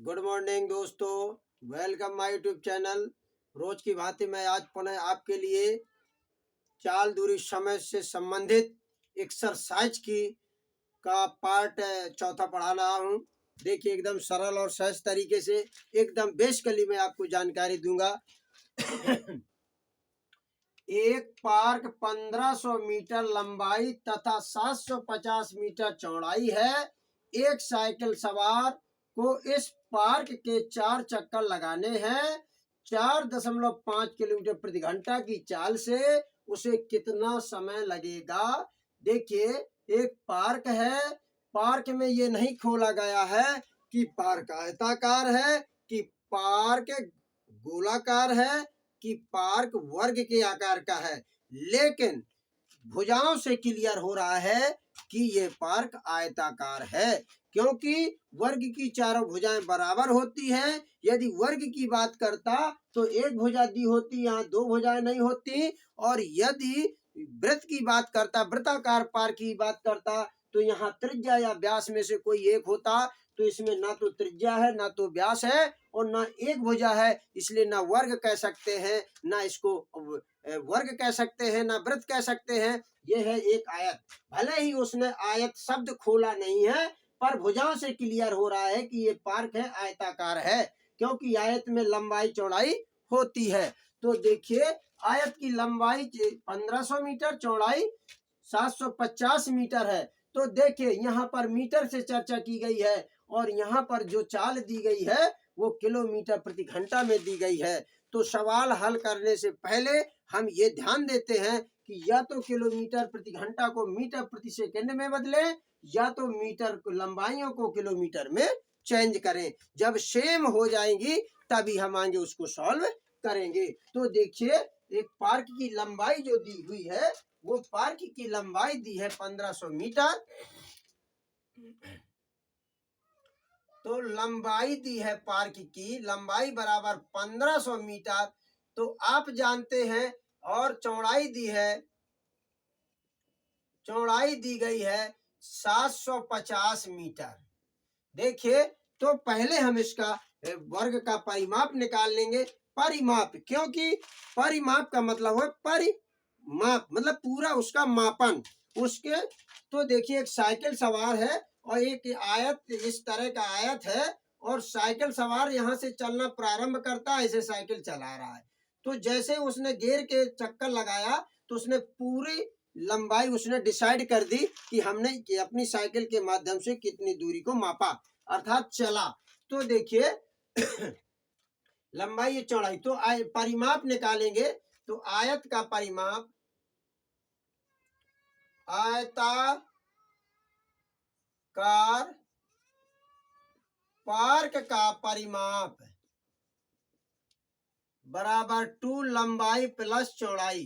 Good morning दोस्तों, welcome my YouTube channel. रोज की भांति मैं आज पुनः आपके लिए चाल दूरी समय से संबंधित एक्सरसाइज की का पार्ट चौथा पढ़ा रहा हूँ। देखिए, एकदम सरल और सहज तरीके से एकदम बेसिकली मैं आपको जानकारी दूंगा। एक पार्क 1500 मीटर लंबाई तथा 750 मीटर चौड़ाई है। एक साइकिल सवार को इस पार्क के 4 चक्कर लगाने हैं। 4.5 किलोमीटर प्रति घंटा की चाल से उसे कितना समय लगेगा? देखिए, एक पार्क है। पार्क में ये नहीं खोला गया है कि पार्क आयताकार है कि पार्क गोलाकार है कि पार्क वर्ग के आकार का है, लेकिन भुजाओं से क्लियर हो रहा है कि ये पार्क आयताकार है, क्योंकि वर्ग की चारों भुजाएं बराबर होती हैं। यदि वर्ग की बात करता तो एक भुजा दी होती, यहाँ दो भुजाएं नहीं होती। और यदि वृत्त की बात करता, वृत्ताकार पार्क की बात करता, तो यहाँ त्रिज्या या व्यास में से कोई एक होता। तो इसमें ना तो त्रिज्या है, ना तो व्यास है और ना एक भुजा है, इसलिए ना वर्ग कह सकते हैं, ना इसको वर्ग कह सकते हैं, ना वृत्त कह सकते हैं। यह है एक आयत। भले ही उसने आयत शब्द खोला नहीं है, पर भुजाओं से क्लियर हो रहा है कि ये पार्क है, आयताकार है, क्योंकि आयत में लंबाई चौड़ाई होती है। तो देखिए, आयत की लंबाई 1500 मीटर, चौड़ाई 750 मीटर है। तो देखिए, यहाँ पर मीटर से चर्चा की गई है और यहाँ पर जो चाल दी गई है वो किलोमीटर प्रति घंटा में दी गई है। तो सवाल हल करने से पहले हम ये ध्यान देते हैं कि या तो किलोमीटर प्रति घंटा को मीटर प्रति सेकंड में बदले, या तो मीटर लंबाइयों को किलोमीटर में चेंज करें। जब सेम हो जाएंगी तभी हम आगे उसको सॉल्व करेंगे। तो देखिए, एक पार्क की लंबाई जो दी हुई है, वो पार्क की लंबाई दी है 1500 मीटर। तो लंबाई दी है पार्क की, लंबाई बराबर 1500 मीटर। तो आप जानते हैं, और चौड़ाई दी है, चौड़ाई दी गई है 750 मीटर। देखिए, तो पहले हम इसका वर्ग का परिमाप निकाल लेंगे। परिमाप, क्योंकि परिमाप का मतलब है परिमाप, मतलब पूरा उसका मापन उसके। तो देखिए, एक साइकिल सवार है और एक आयत, इस तरह का आयत है, और साइकिल सवार यहाँ से चलना प्रारंभ करता है, ऐसे साइकिल चला रहा है। तो जैसे उसने गियर के चक्कर लगाया तो उसने पूरी लंबाई उसने डिसाइड कर दी कि हमने अपनी साइकिल के माध्यम से कितनी दूरी को मापा, अर्थात चला। तो देखिए, लंबाई ये चौड़ाई, तो परिमाप निकालेंगे। तो आयत का परिमाप, आयताकार पार्क का परिमाप बराबर 2 लंबाई प्लस चौड़ाई।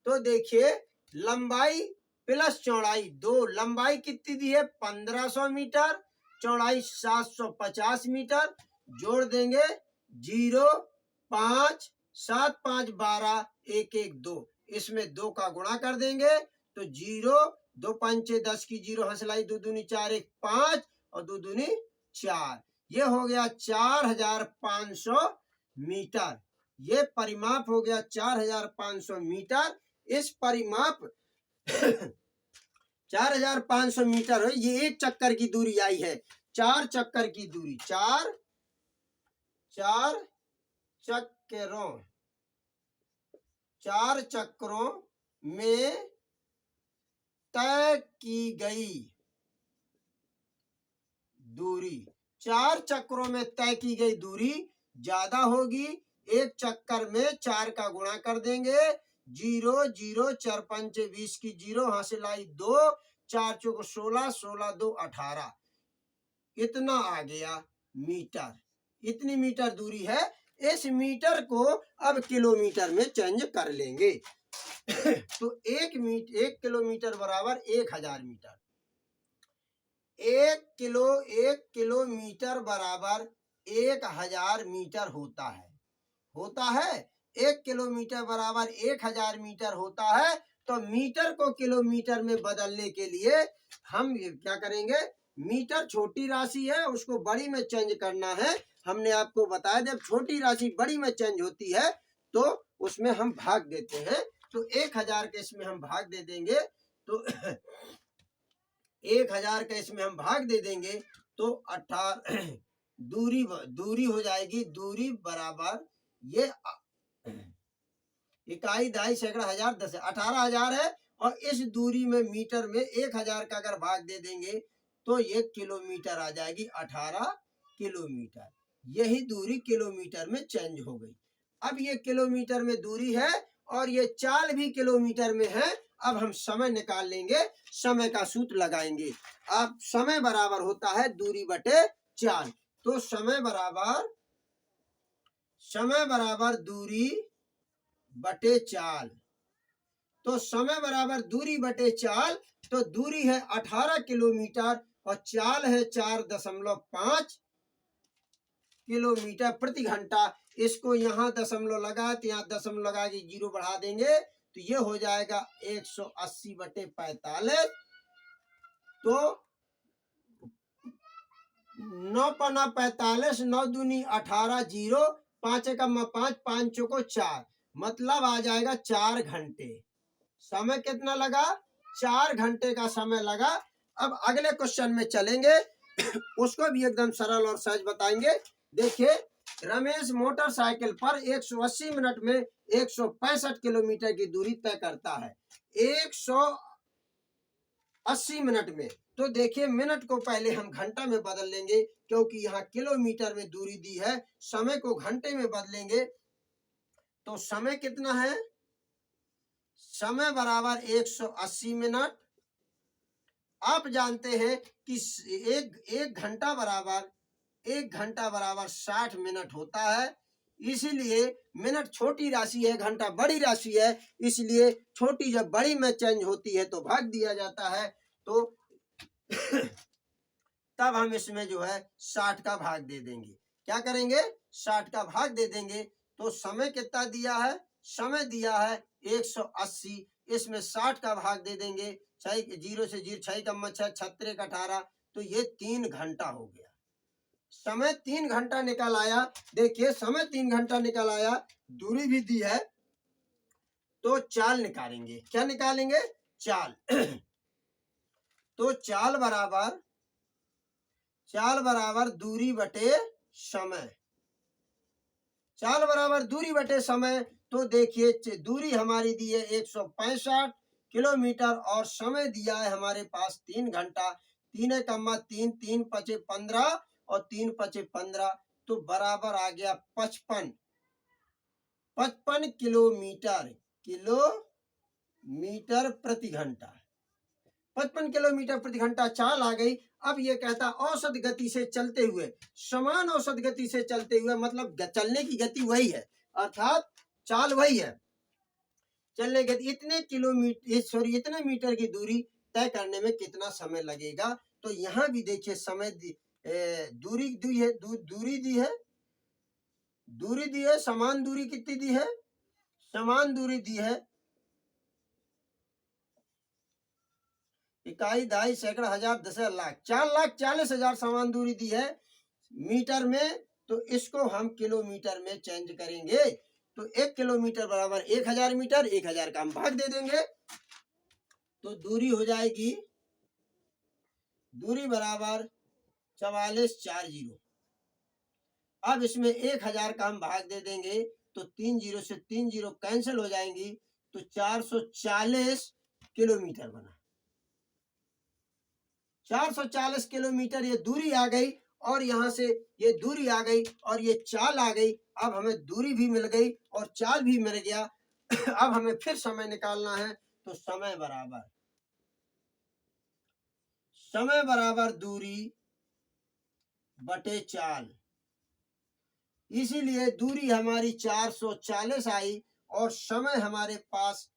तो देखिए, लंबाई प्लस चौड़ाई 2, लंबाई कितनी दी है 1500 मीटर, चौड़ाई 750 मीटर। जोड़ देंगे 0, 5, 7, 5, 12, 1, 1, 2, इसमें 2 का गुणा कर देंगे। तो 0, 2 पंचे 10 की 0 हंसलाई, 2 दूनी 4, 1 5 और 2 दूनी 4। ये हो गया 4500 मीटर। ये परिमाप हो गया 4500 मीटर। इस परिमाप 4500 मीटर है, ये एक चक्कर की दूरी आई है। 4 चक्कर की दूरी, चार चक्करों में तय की गई दूरी, 4 चक्करों में तय की गई दूरी ज्यादा होगी। एक चक्कर में 4 का गुणा कर देंगे। 0, 0, 4 पंचे 20 की 0 हासिल आई 2, 4 चौक 16, 16 2 18, इतना आ गया मीटर। इतनी मीटर दूरी है। इस मीटर को अब किलोमीटर में चेंज कर लेंगे। तो 1 किलोमीटर बराबर 1000 मीटर। 1 किलोमीटर बराबर 1000 मीटर होता है। 1 किलोमीटर बराबर 1000 मीटर होता है। तो मीटर को किलोमीटर में बदलने के लिए हम क्या करेंगे, मीटर छोटी राशि है, उसको बड़ी में चेंज करना है। हमने आपको बताया जब छोटी राशि बड़ी में चेंज होती है तो उसमें हम भाग देते हैं। तो 1000 के इसमें हम भाग दे देंगे, तो 1000 का इसमें हम भाग दे देंगे तो 18 दूरी हो जाएगी। दूरी बराबर ये इकाई, दहाई, सैकड़ा, हजार, दस, 18,000 है। और इस दूरी में मीटर में 1000 का अगर भाग दे देंगे तो ये किलोमीटर आ जाएगी, 18 किलोमीटर। यही दूरी किलोमीटर में चेंज हो गई। अब ये किलोमीटर में दूरी है और ये चाल भी किलोमीटर में है। अब हम समय निकाल लेंगे, समय का सूत्र लगाएंगे। अब समय बराबर होता है दूरी बटे चाल। तो समय बराबर दूरी बटे चाल। तो समय बराबर दूरी बटे चाल। तो दूरी है 18 किलोमीटर और चाल है 4.5 किलोमीटर प्रति घंटा। इसको यहाँ दशमलव लगा तो यहाँ दशमलव लगा के 0 बढ़ा देंगे तो ये हो जाएगा 180 बटे 45। तो 9 पना 45, 9 दूनी 18, 0, 5 एकम 5, 5 चौको 4, मतलब आ जाएगा 4 घंटे। समय कितना लगा? 4 घंटे का समय लगा। अब अगले क्वेश्चन में चलेंगे उसको भी एकदम सरल और सहज बताएंगे। देखिए, रमेश मोटरसाइकिल पर 180 मिनट में 165 किलोमीटर की दूरी तय करता है 180 मिनट में। तो देखिए, मिनट को पहले हम घंटा में बदल लेंगे क्योंकि यहाँ किलोमीटर में दूरी दी है। समय को घंटे में बदलेंगे तो समय कितना है? समय बराबर 180 मिनट। आप जानते हैं कि एक घंटा बराबर 60 मिनट होता है। इसीलिए मिनट छोटी राशि है, घंटा बड़ी राशि है, इसलिए छोटी जब बड़ी में चेंज होती है तो भाग दिया जाता है। तो तब हम इसमें जो है 60 का भाग दे देंगे। क्या करेंगे? 60 का भाग दे देंगे। तो समय कितना दिया है? समय दिया है 180, इसमें 60 का भाग दे देंगे। 0 से 0, 6 कम 6, 6 18, तो ये 3 घंटा हो गया। समय 3 घंटा निकल आया। देखिए, समय 3 घंटा निकल आया, दूरी भी दी है तो चाल निकालेंगे। क्या निकालेंगे? चाल। तो चाल बराबर दूरी बटे समय। चाल बराबर दूरी बटे समय। तो देखिए, दूरी हमारी दी है 165 किलोमीटर और समय दिया है हमारे पास 3 घंटा। 3 एकम 3, 3 पचे 15 और 3 पचे 15, तो बराबर आ गया 55 किलोमीटर प्रति घंटा। 55 किलोमीटर प्रति घंटा चाल आ गई। अब ये कहता औसत गति से चलते हुए, समान औसत गति से चलते हुए, मतलब चलने की गति वही है, अर्थात चाल वही है, चलने की इतने मीटर की दूरी तय करने में कितना समय लगेगा। तो यहाँ भी देखिए, समय दूरी दी है, दूरी दी है। समान दूरी कितनी दी है? समान दूरी दी है इकाई, दहाई, सैकड़ा, हजार, दस, लाख, 4,40,000 समान दूरी दी है मीटर में। तो इसको हम किलोमीटर में चेंज करेंगे। तो 1 किलोमीटर बराबर 1000 मीटर। 1000 का हम भाग दे देंगे तो दूरी हो जाएगी, दूरी बराबर 4440। अब इसमें 1000 का हम भाग दे देंगे तो 3 0 से 3 0 कैंसिल हो जाएंगी तो 440 किलोमीटर बना। 440 किलोमीटर ये दूरी आ गई और यहाँ से ये दूरी आ गई और ये चाल आ गई। अब हमें दूरी भी मिल गई और चाल भी मिल गया। अब हमें फिर समय निकालना है। तो समय बराबर दूरी बटे चाल। इसीलिए दूरी हमारी 440 आई और समय हमारे पास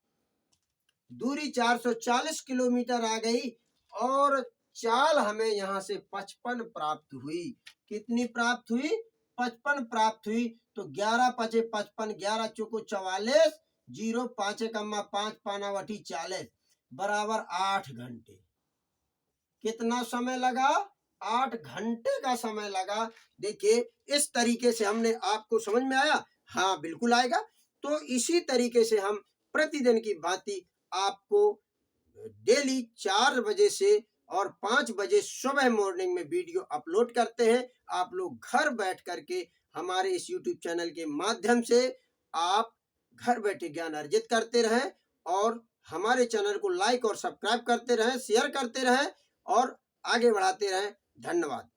दूरी 440 किलोमीटर आ गई और चाल हमें यहाँ से 55 प्राप्त हुई। कितनी प्राप्त हुई? 55 प्राप्त हुई। तो 11 पचे 55, 11 चौको 44, 0 5 एकम 5, पाना वठी 40, बराबर 8 घंटे। कितना समय लगा? 8 घंटे का समय लगा। देखिए इस तरीके से हमने आपको समझ में आया? हाँ बिल्कुल आएगा। तो इसी तरीके से हम प्रतिदिन की भांति आपको डेली 4 बजे से और 5 बजे सुबह मॉर्निंग में वीडियो अपलोड करते हैं। आप लोग घर बैठ करके हमारे इस यूट्यूब चैनल के माध्यम से आप घर बैठे ज्ञान अर्जित करते रहें और हमारे चैनल को लाइक और सब्सक्राइब करते रहें, शेयर करते रहें और आगे बढ़ाते रहें। धन्यवाद।